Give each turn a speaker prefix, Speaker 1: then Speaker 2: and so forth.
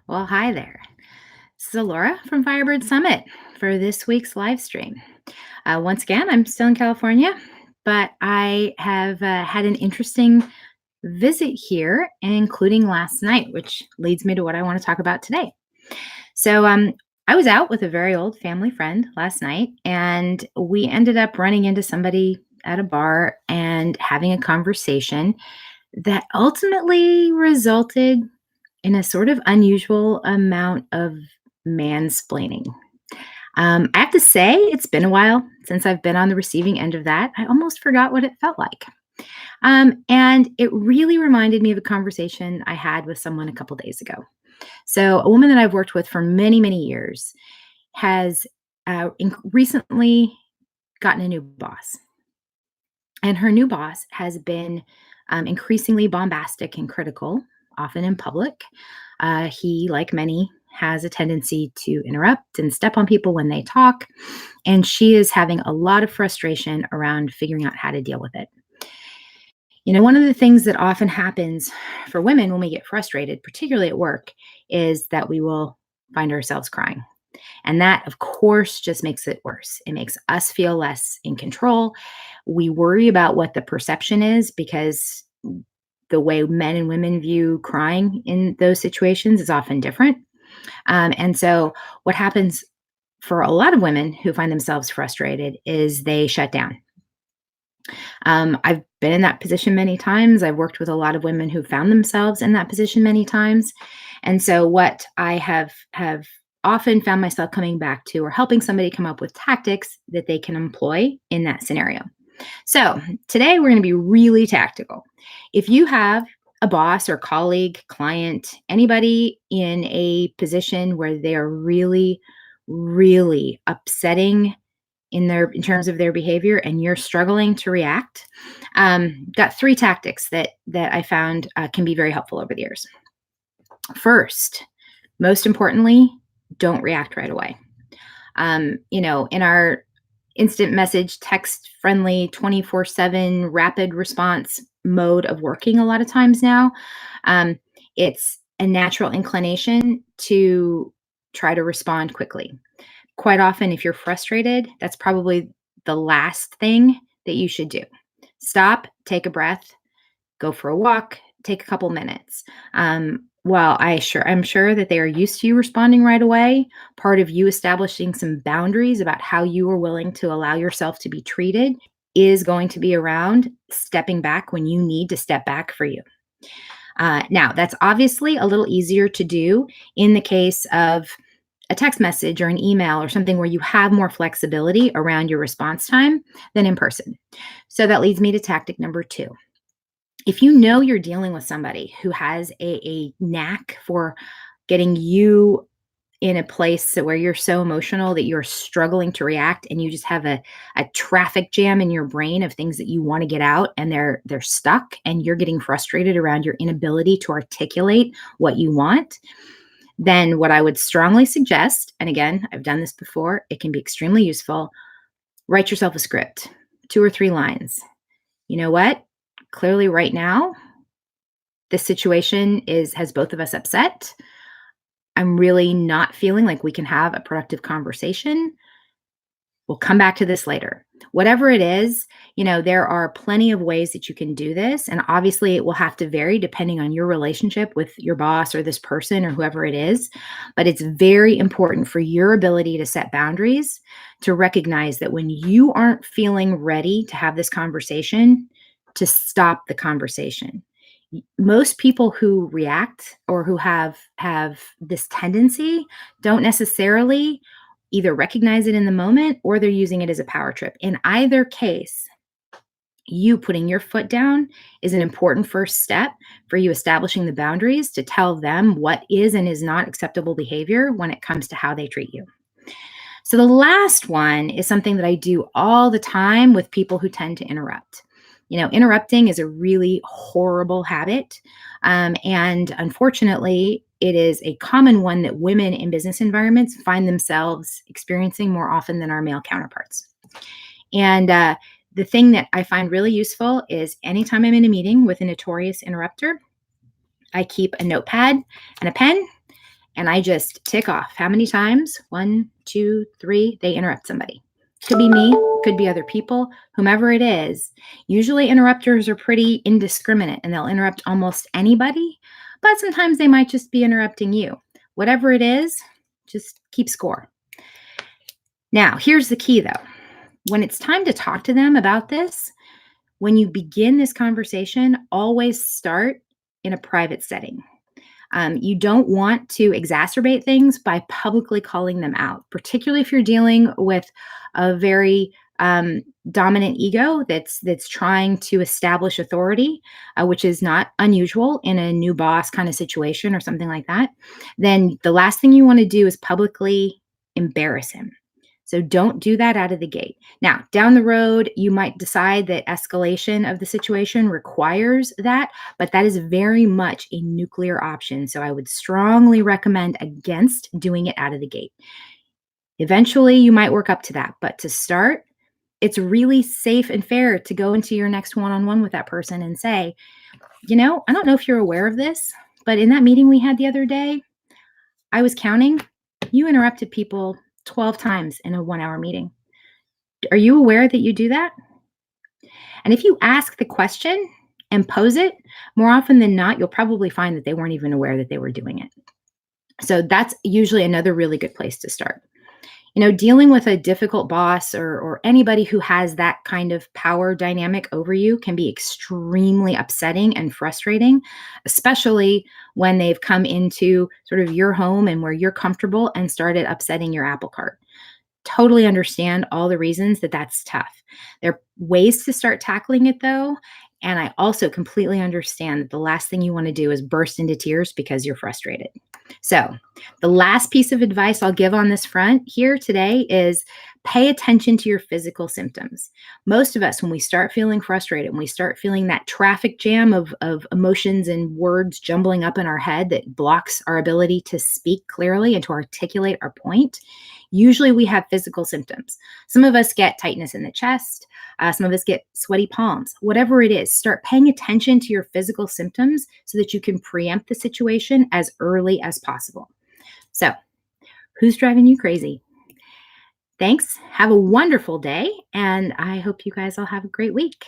Speaker 1: Well, hi there. This is Laura from Firebird Summit for this week's live stream. Once again, I'm still in California, but I have had an interesting visit here, including last night, which leads me to what I want to talk about today. So, I was out with a very old family friend last night, and we ended up running into somebody at a bar and having a conversation that ultimately resulted in a sort of unusual amount of mansplaining. I have to say, it's been a while since I've been on the receiving end of that. I almost forgot what it felt like. And it really reminded me of a conversation I had with someone a couple days ago. So, a woman that I've worked with for many, many years has recently gotten a new boss. And her new boss has been increasingly bombastic and critical, often in public. He, like many, has a tendency to interrupt and step on people when they talk. And she is having a lot of frustration around figuring out how to deal with it. One of the things that often happens for women when we get frustrated, particularly at work, is that we will find ourselves crying. And that, of course, just makes it worse. It makes us feel less in control. We worry about what the perception is because the way men and women view crying in those situations is often different. And so, what happens for a lot of women who find themselves frustrated is they shut down. I've been in that position many times. I've worked with a lot of women who found themselves in that position many times. And so what I have often found myself coming back to or helping somebody come up with tactics that they can employ in that scenario. So today we're going to be really tactical. If you have a boss or colleague, client, anybody in a position where they are really, really upsetting in terms of their behavior and you're struggling to react, got three tactics that I found can be very helpful over the years. First, most importantly, don't react right away. In our instant message, text friendly, 24/7 rapid response mode of working a lot of times now, it's a natural inclination to try to respond quickly. Quite often, if you're frustrated, that's probably the last thing that you should do. Stop, take a breath, go for a walk, take a couple minutes. While I'm sure that they are used to you responding right away, part of you establishing some boundaries about how you are willing to allow yourself to be treated is going to be around stepping back when you need to step back for you. Now, that's obviously a little easier to do in the case of a text message or an email or something where you have more flexibility around your response time than in person. So that leads me to tactic number two. If you know you're dealing with somebody who has a knack for getting you in a place where you're so emotional that you're struggling to react and you just have a traffic jam in your brain of things that you want to get out and they're stuck and you're getting frustrated around your inability to articulate what you want, then what I would strongly suggest, and again, I've done this before, it can be extremely useful, write yourself a script, 2 or 3 lines. You know what? Clearly right now, this situation has both of us upset. I'm really not feeling like we can have a productive conversation. We'll come back to this later. Whatever it is, there are plenty of ways that you can do this. And obviously, it will have to vary depending on your relationship with your boss or this person or whoever it is. But it's very important for your ability to set boundaries to recognize that when you aren't feeling ready to have this conversation, to stop the conversation. Most people who react or who have this tendency don't necessarily either recognize it in the moment or they're using it as a power trip. In either case, you putting your foot down is an important first step for you establishing the boundaries to tell them what is and is not acceptable behavior when it comes to how they treat you. So the last one is something that I do all the time with people who tend to interrupt. Interrupting is a really horrible habit. And unfortunately, it is a common one that women in business environments find themselves experiencing more often than our male counterparts. And the thing that I find really useful is anytime I'm in a meeting with a notorious interrupter, I keep a notepad and a pen, and I just tick off how many times, one, two, three, they interrupt somebody. Could be me, could be other people, whomever it is. Usually, interrupters are pretty indiscriminate and they'll interrupt almost anybody, but sometimes they might just be interrupting you. Whatever it is, just keep score. Now, here's the key though. When it's time to talk to them about this, when you begin this conversation, always start in a private setting. You don't want to exacerbate things by publicly calling them out, particularly if you're dealing with a very dominant ego that's trying to establish authority, which is not unusual in a new boss kind of situation or something like that. Then the last thing you want to do is publicly embarrass him. So don't do that out of the gate. Now, down the road, you might decide that escalation of the situation requires that, but that is very much a nuclear option. So I would strongly recommend against doing it out of the gate. Eventually, you might work up to that, but to start, it's really safe and fair to go into your next one on one with that person and say, I don't know if you're aware of this, but in that meeting we had the other day, I was counting, you interrupted people 12 times in a 1 hour meeting. Are you aware that you do that? And if you ask the question and pose it, more often than not, you'll probably find that they weren't even aware that they were doing it. So that's usually another really good place to start. Dealing with a difficult boss or anybody who has that kind of power dynamic over you can be extremely upsetting and frustrating, especially when they've come into sort of your home and where you're comfortable and started upsetting your apple cart. Totally understand all the reasons that that's tough. There are ways to start tackling it though. And I also completely understand that the last thing you want to do is burst into tears because you're frustrated. So, the last piece of advice I'll give on this front here today is pay attention to your physical symptoms. Most of us, when we start feeling frustrated, when we start feeling that traffic jam of emotions and words jumbling up in our head that blocks our ability to speak clearly and to articulate our point, usually we have physical symptoms. Some of us get tightness in the chest. Some of us get sweaty palms. Whatever it is, start paying attention to your physical symptoms so that you can preempt the situation as early as possible. So, who's driving you crazy? Thanks. Have a wonderful day, and I hope you guys all have a great week.